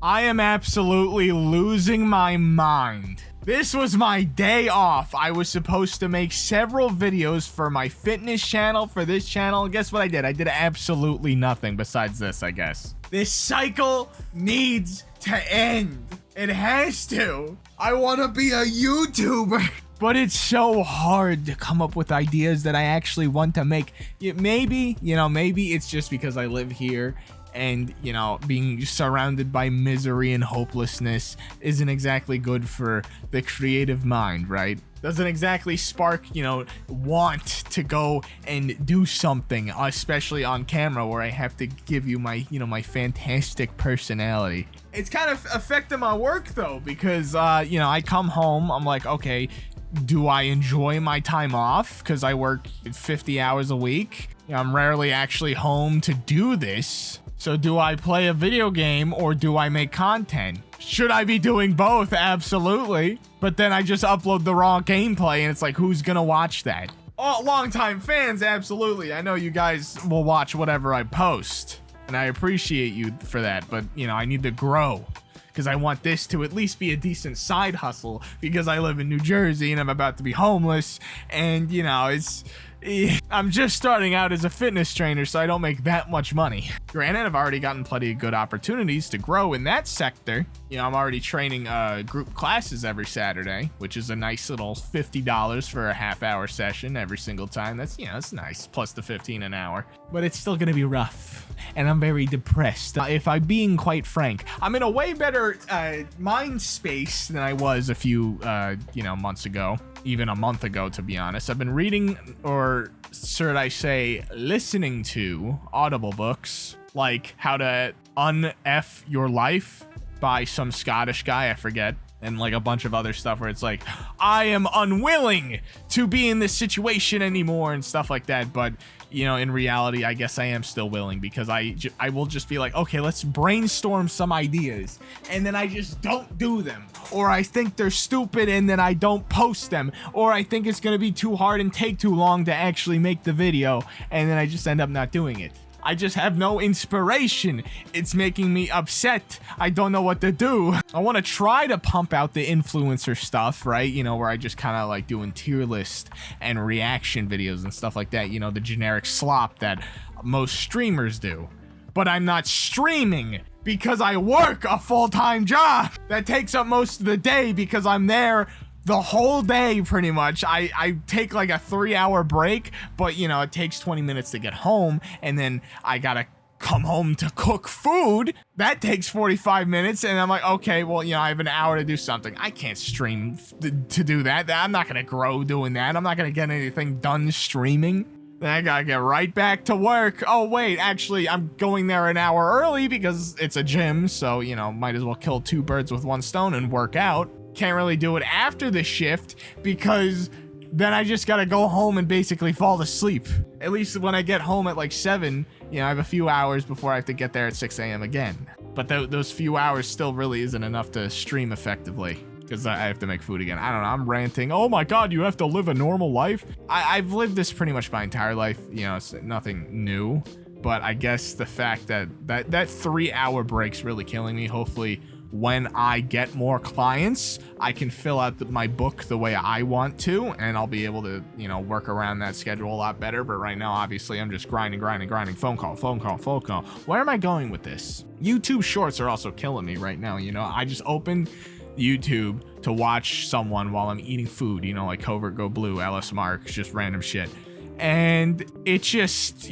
I am absolutely losing my mind. This was my day off. I was supposed to make several videos for my fitness channel, for this channel. And guess what I did? I did absolutely nothing besides this, I guess. This cycle needs to end. It has to. I want to be a YouTuber. But it's so hard to come up with ideas that I actually want to make. Maybe it's just because I live here. And, being surrounded by misery and hopelessness isn't exactly good for the creative mind, right? Doesn't exactly spark, want to go and do something, especially on camera where I have to give you my, my fantastic personality. It's kind of affecting my work though, because, I come home, I'm like, okay, do I enjoy my time off? Because I work 50 hours a week. I'm rarely actually home to do this. So do I play a video game or do I make content? Should I be doing both? Absolutely. But then I just upload the raw gameplay and it's like, who's gonna watch that? Oh, longtime fans, absolutely. I know you guys will watch whatever I post and I appreciate you for that, but I need to grow because I want this to at least be a decent side hustle because I live in New Jersey and I'm about to be homeless and I'm just starting out as a fitness trainer, so I don't make that much money. Granted, I've already gotten plenty of good opportunities to grow in that sector. I'm already training group classes every Saturday, which is a nice little $50 for a half-hour session every single time. That's, that's nice, plus the $15 an hour. But it's still gonna be rough, and I'm very depressed. If I'm being quite frank, I'm in a way better mind space than I was a few, months ago. Even a month ago, to be honest. I've been reading, or should I say, listening to Audible books, like How to Un-F Your Life by some Scottish guy, I forget, and like a bunch of other stuff where it's like, I am unwilling to be in this situation anymore and stuff like that, but in reality, I guess I am still willing because I will just be like, okay, let's brainstorm some ideas, and then I just don't do them, or I think they're stupid and then I don't post them, or I think it's gonna be too hard and take too long to actually make the video, and then I just end up not doing it. I just have no inspiration. It's making me upset. I don't know what to do. I want to try to pump out the influencer stuff, right? Where I just kind of like doing tier list and reaction videos and stuff like that. The generic slop that most streamers do. But I'm not streaming because I work a full-time job that takes up most of the day because I'm there the whole day, pretty much. I take like a 3-hour break, but it takes 20 minutes to get home, and then I gotta come home to cook food. That takes 45 minutes, and I'm like, okay, well, I have an hour to do something. I can't stream to do that. I'm not gonna grow doing that. I'm not gonna get anything done streaming. Then I gotta get right back to work. Oh, wait, actually, I'm going there an hour early because it's a gym, so, might as well kill 2 birds with 1 stone and work out. Can't really do it after the shift because then I just gotta go home and basically fall asleep. At least when I get home at like 7, I have a few hours before I have to get there at 6 a.m. again. But those few hours still really isn't enough to stream effectively because I have to make food again. I don't know, I'm ranting. Oh my god, you have to live a normal life? I've lived this pretty much my entire life. It's nothing new. But I guess the fact that 3-hour break's really killing me. Hopefully, when I get more clients, I can fill out my book the way I want to, and I'll be able to, work around that schedule a lot better. But right now, obviously, I'm just grinding. Phone call. Where am I going with this? YouTube Shorts are also killing me right now. I just opened YouTube to watch someone while I'm eating food, like Covert Go Blue, Ellis Marks, just random shit. And it just,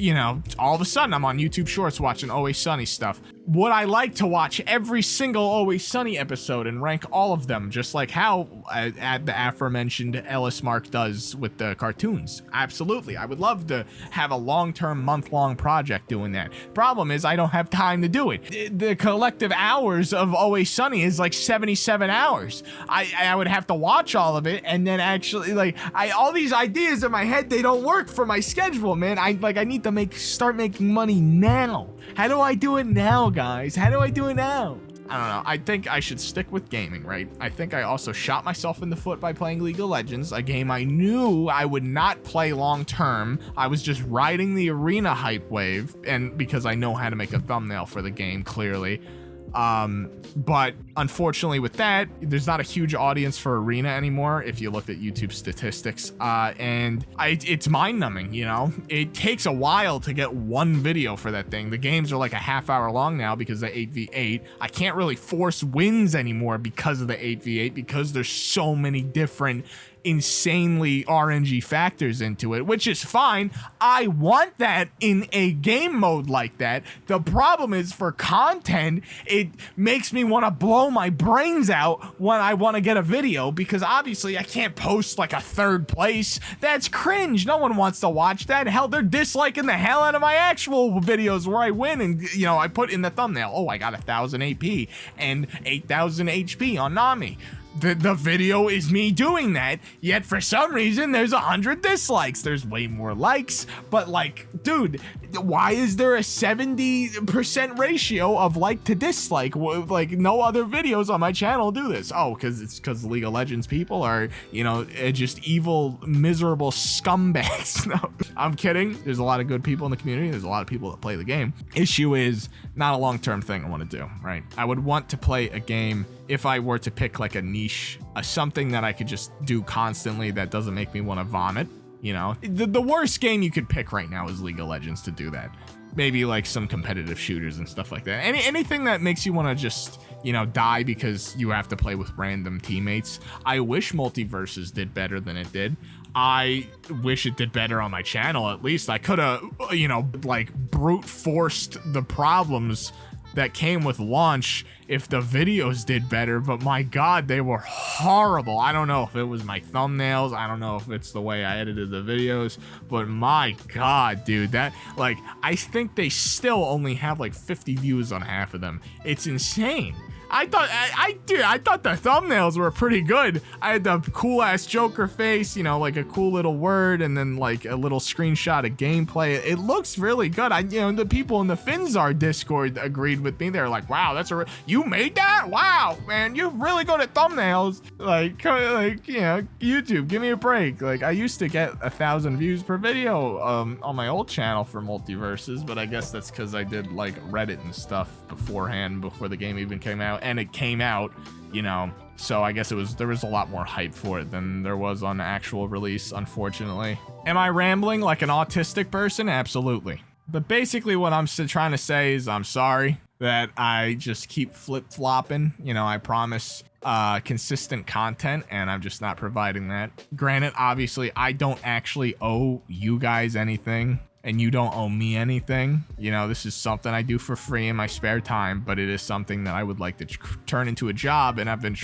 all of a sudden I'm on YouTube Shorts watching Always Sunny stuff. Would I like to watch every single Always Sunny episode and rank all of them, just like how the aforementioned Ellis Mark does with the cartoons? Absolutely. I would love to have a long-term, month-long project doing that. Problem is, I don't have time to do it. The collective hours of Always Sunny is like 77 hours. I would have to watch all of it, and then actually, all these ideas in my head, they don't work for my schedule, man. I need to start making money now. How do I do it now, guys? How do I do it now? I don't know. I think I should stick with gaming, right? I think I also shot myself in the foot by playing League of Legends, a game I knew I would not play long term. I was just riding the arena hype wave, and because I know how to make a thumbnail for the game, clearly. But unfortunately with that, there's not a huge audience for Arena anymore if you looked at YouTube statistics, and it's mind-numbing, you know? It takes a while to get one video for that thing. The games are like a half-hour long now because of 8v8. I can't really force wins anymore because of the 8v8 because there's so many different insanely RNG factors into it, which is fine. I want that in a game mode like that. The problem is for content, it makes me want to blow my brains out when I want to get a video, because obviously I can't post like a 3rd place. That's cringe. No one wants to watch that. Hell, they're disliking the hell out of my actual videos where I win and, you know, I put in the thumbnail, oh, I got 1000 AP and 8000 HP on Nami. The video is me doing that, yet for some reason there's 100 dislikes. There's way more likes, but like, dude, why is there a 70% ratio of like to dislike? Like, no other videos on my channel do this. Oh, because League of Legends people are, you know, just evil, miserable scumbags. No, I'm kidding. There's a lot of good people in the community. There's a lot of people that play the game. Issue is not a long-term thing I want to do, right? I would want to play a game if I were to pick like a niche, something that I could just do constantly that doesn't make me want to vomit, you know? The worst game you could pick right now is League of Legends to do that. Maybe like some competitive shooters and stuff like that. Anything that makes you want to just, you know, die because you have to play with random teammates. I wish Multiverses did better than it did. I wish it did better on my channel. At least I could have, you know, like brute forced the problems that came with launch if the videos did better, but my god, they were horrible. I don't know if it was my thumbnails, I don't know if it's the way I edited the videos, but my god, dude, that, like, I think they still only have like 50 views on half of them. It's insane. I thought the thumbnails were pretty good. I had the cool ass Joker face, you know, like a cool little word, and then like a little screenshot of gameplay. It looks really good. You know, the people in the Finzar Discord agreed with me. They're like, "Wow, that's you made that? Wow, man, you're really good at thumbnails." Like, you know, YouTube, give me a break. Like, I used to get 1,000 views per video on my old channel for Multiverses, but I guess that's because I did like Reddit and stuff beforehand, before the game even came out. And it came out, you know, so I guess there was a lot more hype for it than there was on the actual release, unfortunately. Am I rambling like an autistic person? Absolutely. But basically what I'm trying to say is I'm sorry that I just keep flip-flopping. You know, I promise consistent content, and I'm just not providing that. Granted, obviously, I don't actually owe you guys anything, and you don't owe me anything. You know, this is something I do for free in my spare time, but it is something that I would like to turn into a job, and I've been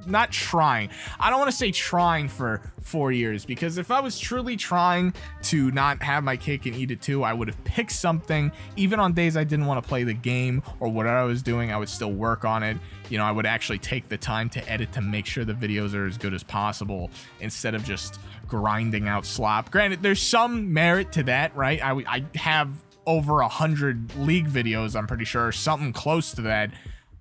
not trying. I don't want to say trying for 4 years, because if I was truly trying to not have my cake and eat it too, I would have picked something. Even on days I didn't want to play the game or whatever I was doing, I would still work on it. You know, I would actually take the time to edit to make sure the videos are as good as possible, instead of just grinding out slop. Granted, there's some merit to that, right? I have over 100 League videos, I'm pretty sure, something close to that,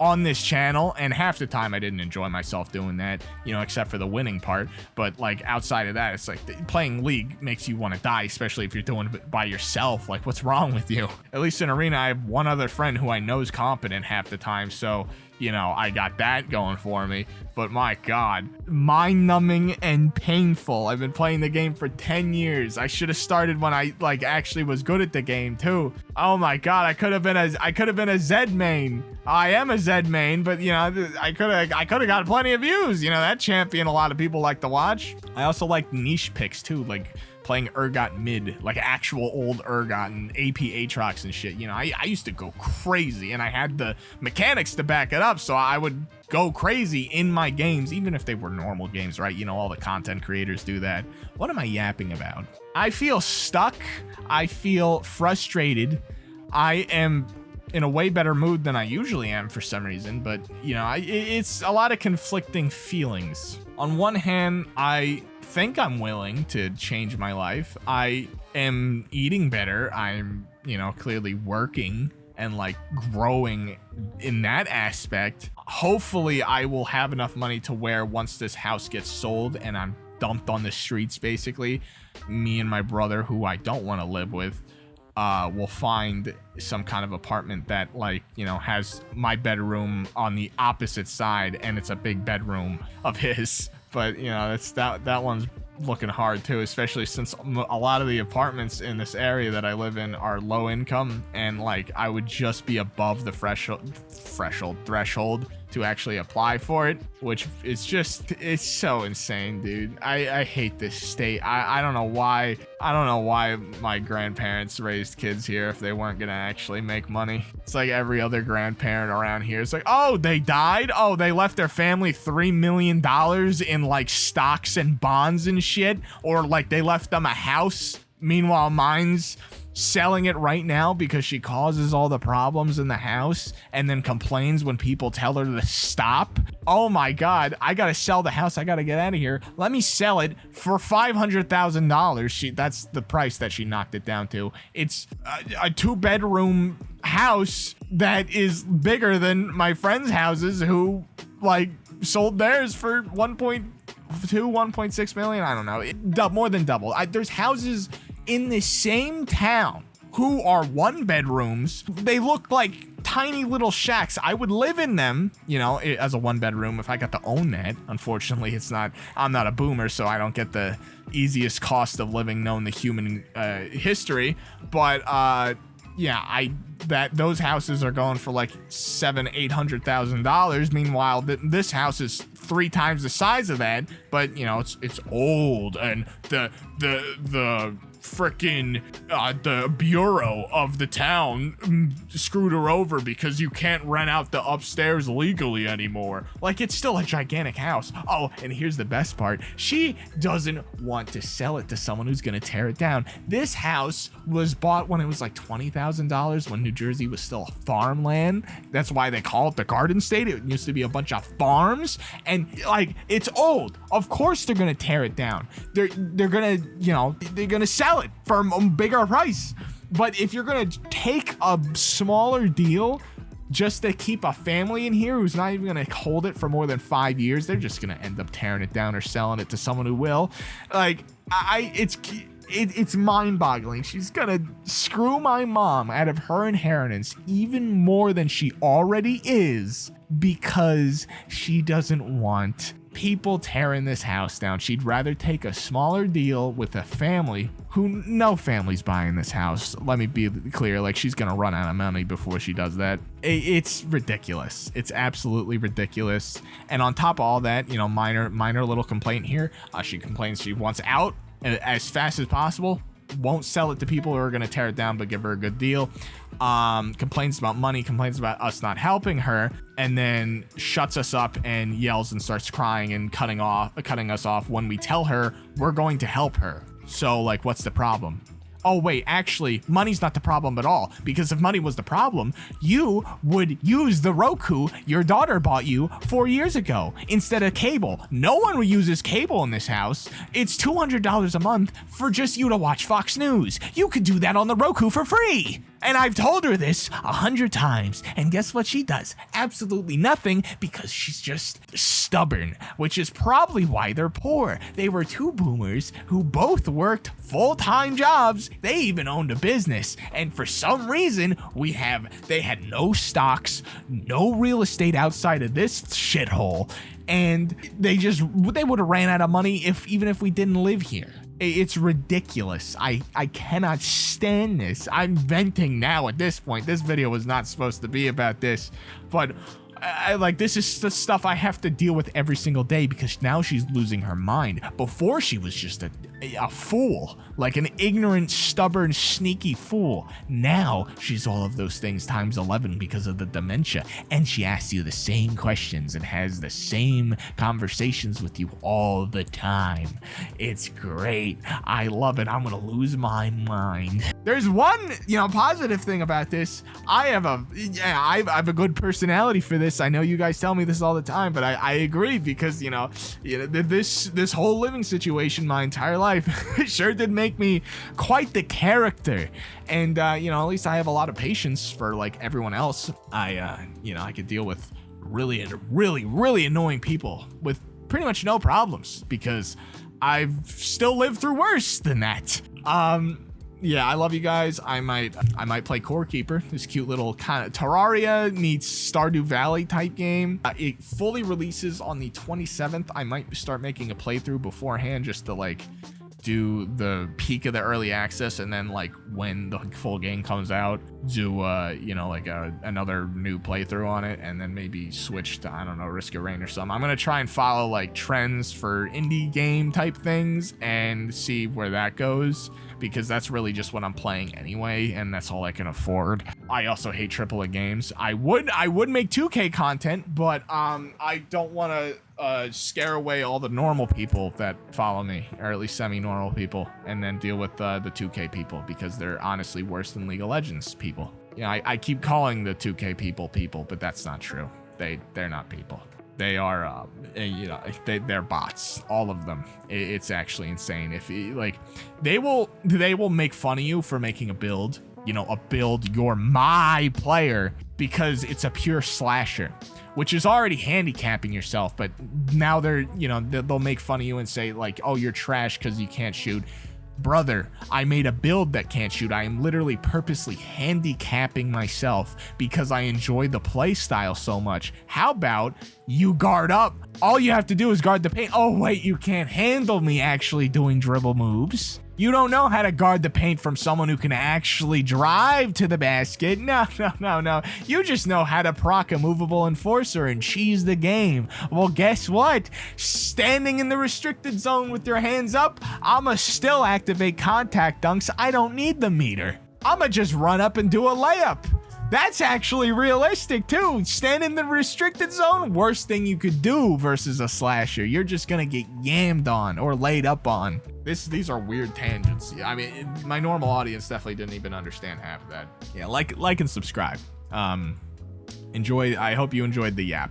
on this channel, and half the time I didn't enjoy myself doing that, you know, except for the winning part. But like outside of that, it's like playing League makes you want to die, especially if you're doing it by yourself. Like, what's wrong with you? At least in Arena, I have one other friend who I know is competent half the time, so, you know, I got that going for me. But my god, mind-numbing and painful. I've been playing the game for 10 years. I should have started when I like actually was good at the game too. Oh my god, I could have been a Zed main. I am a Zed main, but you know, I could have got plenty of views. You know, that champion a lot of people like to watch. I also like niche picks too, like playing Urgot mid, like actual old Urgot and AP Aatrox and shit. You know, I used to go crazy, and I had the mechanics to back it up, so I would go crazy in my games, even if they were normal games, right? You know, all the content creators do that. What am I yapping about? I feel stuck. I feel frustrated. I am in a way better mood than I usually am for some reason, but you know, it's a lot of conflicting feelings. On one hand, I think I'm willing to change my life. I am eating better. I'm, you know, clearly working and like growing in that aspect. Hopefully I will have enough money to where once this house gets sold and I'm dumped on the streets, basically, me and my brother, who I don't want to live with, will find some kind of apartment that, like, you know, has my bedroom on the opposite side, and it's a big bedroom of his. But, you know, that one's looking hard too, especially since a lot of the apartments in this area that I live in are low income, and like I would just be above the threshold to actually apply for it, which is just, it's so insane, dude. I hate this state. I don't know why my grandparents raised kids here if they weren't gonna actually make money. It's like every other grandparent around here. It's like, oh, they died? Oh, they left their family $3 million in like stocks and bonds and shit, or like they left them a house. Meanwhile, mine's selling it right now because she causes all the problems in the house and then complains when people tell her to stop. Oh my God, I gotta sell the house. I gotta get out of here. Let me sell it for $500,000. That's the price that she knocked it down to. It's a 2-bedroom house that is bigger than my friends' houses who like sold theirs for 1.6 million. I don't know. More than double. There's houses in the same town who are 1-bedrooms. They look like tiny little shacks. I would live in them, you know, as a 1-bedroom if I got to own that. Unfortunately, I'm not a boomer, so I don't get the easiest cost of living known to human history. But yeah, those houses are going for like $700,000-800,000. Meanwhile, this house is 3 times the size of that, but you know, it's old, and the frickin' the bureau of the town screwed her over because you can't rent out the upstairs legally anymore. Like, it's still a gigantic house. Oh, and here's the best part. She doesn't want to sell it to someone who's gonna tear it down. This house was bought when it was like $20,000, when New Jersey was still a farmland. That's why they call it the Garden State. It used to be a bunch of farms, and like, it's old. Of course they're gonna tear it down. They're gonna, you know, they're gonna sell it for a bigger price. But if you're gonna take a smaller deal just to keep a family in here who's not even gonna hold it for more than 5 years, they're just gonna end up tearing it down or selling it to someone who will. Like, it's mind-boggling. She's gonna screw my mom out of her inheritance even more than she already is because she doesn't want people tearing this house down. She'd rather take a smaller deal with a family who, no family's buying this house. Let me be clear, like, she's gonna run out of money before she does that. It's ridiculous. It's absolutely ridiculous. And on top of all that, you know, minor little complaint here. She complains she wants out as fast as possible. Won't sell it to people who are gonna tear it down, but give her a good deal. Complains about money, complains about us not helping her, and then shuts us up and yells and starts crying and cutting us off when we tell her we're going to help her. So, like, what's the problem? Oh wait, actually, money's not the problem at all, because if money was the problem, you would use the Roku your daughter bought you 4 years ago instead of cable. No one uses cable in this house. It's $200 a month for just you to watch Fox News. You could do that on the Roku for free. And I've told her this 100 times, and guess what she does? Absolutely nothing, because she's just stubborn, which is probably why they're poor. They were 2 boomers who both worked full-time jobs. They even owned a business, and for some reason, they had no stocks, no real estate outside of this shithole, and they would have ran out of money even if we didn't live here. It's ridiculous. I cannot stand this. I'm venting now at this point. This video was not supposed to be about this, but this is the stuff I have to deal with every single day because now she's losing her mind. Before, she was just a fool, like an ignorant, stubborn, sneaky fool. Now she's all of those things times 11 because of the dementia, and she asks you the same questions and has the same conversations with you all the time. It's great. I love it. I'm gonna lose my mind. There's one, positive thing about this. I have a good personality for this. I know you guys tell me this all the time, but I agree because this whole living situation my entire life sure did make me quite the character. And at least I have a lot of patience for like everyone else. I could deal with really annoying people with pretty much no problems because I've still lived through worse than that. yeah, I love you guys. I might play Core Keeper, this cute little kind of Terraria meets Stardew Valley type game. It fully releases on the 27th. I might start making a playthrough beforehand just to like do the peak of the early access, and then like when the full game comes out, do you know, like another new playthrough on it, and then maybe switch to, I don't know, Risk of Rain or something. I'm gonna try and follow like trends for indie game type things and see where that goes, because that's really just what I'm playing anyway, and that's all I can afford. I also hate AAA games. I would make 2K content, but I don't want to scare away all the normal people that follow me, or at least semi-normal people, and then deal with the 2K people, because they're honestly worse than League of Legends people. You know, I keep calling the 2K people, but that's not true. They're not people. They are, you know, they're bots, all of them. It's actually insane. If you, like, they will make fun of you for making a build, you know, a build you're my player, because it's a pure slasher, which is already handicapping yourself. But now they're, you know, they'll make fun of you and say like, oh, you're trash because you can't shoot. Brother, I made a build that can't shoot. I am literally purposely handicapping myself because I enjoy the play style so much. How about you guard up? All you have to do is guard the paint. Oh wait, you can't handle me actually doing dribble moves. You don't know how to guard the paint from someone who can actually drive to the basket. No. You just know how to proc a movable enforcer and cheese the game. Well, guess what? Standing in the restricted zone with your hands up, I'ma still activate contact dunks. I don't need the meter. I'ma just run up and do a layup. That's actually realistic too. Stand in the restricted zone, worst thing you could do versus a slasher. You're just gonna get yammed on or laid up on. These are weird tangents. I mean, my normal audience definitely didn't even understand half of that. Yeah, like and subscribe. I hope you enjoyed the yap.